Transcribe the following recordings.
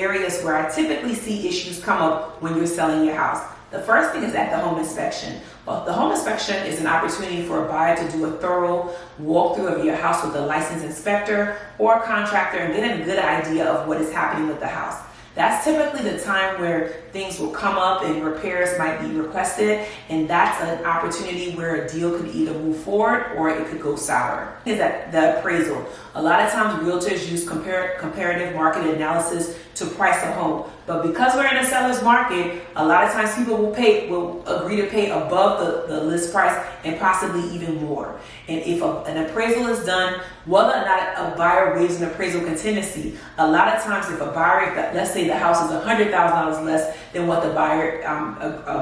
areas where I typically see issues come up when you're selling your house. The first thing is at the home inspection. Well, the home inspection is an opportunity for a buyer to do a thorough walkthrough of your house with a licensed inspector or contractor and get a good idea of what is happening with the house. That's typically the time where things will come up and repairs might be requested, and that's an opportunity where a deal could either move forward or it could go sour. Is that the appraisal? A lot of times realtors use comparative market analysis to price a home, but because we're in a seller's market, a lot of times people will agree to pay above the list price and possibly even more. And if an appraisal is done, whether or not a buyer waives an appraisal contingency, a lot of times if a buyer, let's say the house is $100,000 less than what the buyer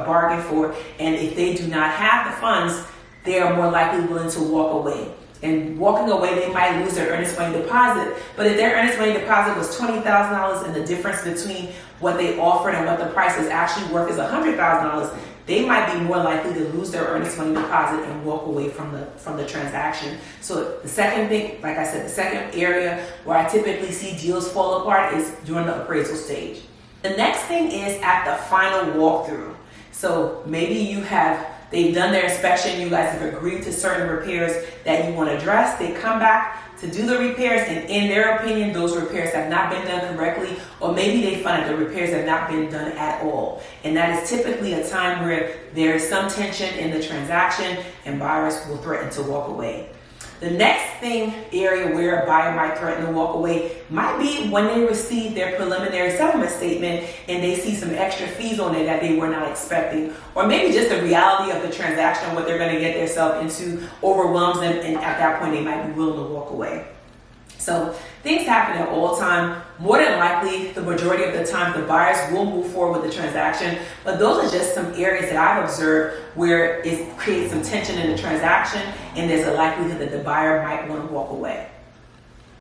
bargained for, and if they do not have the funds, they are more likely willing to walk away. And walking away, they might lose their earnest money deposit. But if their earnest money deposit was $20,000 and the difference between what they offered and what the price is actually worth is $100,000, they might be more likely to lose their earnest money deposit and walk away from the transaction. So the second thing, like I said, the second area where I typically see deals fall apart is during the appraisal stage. The next thing is at the final walkthrough. So maybe they've done their inspection, you guys have agreed to certain repairs that you want to address. They come back to do the repairs, and in their opinion, those repairs have not been done correctly, or maybe they find that the repairs have not been done at all. And that is typically a time where there is some tension in the transaction and buyers will threaten to walk away. The next area where a buyer might threaten to walk away might be when they receive their preliminary settlement statement and they see some extra fees on it that they were not expecting, or maybe just the reality of the transaction, what they're going to get themselves into overwhelms them, and at that point they might be willing to walk away. So things happen at all time. More than likely, the majority of the time, the buyers will move forward with the transaction, but those are just some areas that I've observed where it creates some tension in the transaction and there's a likelihood that the buyer might want to walk away.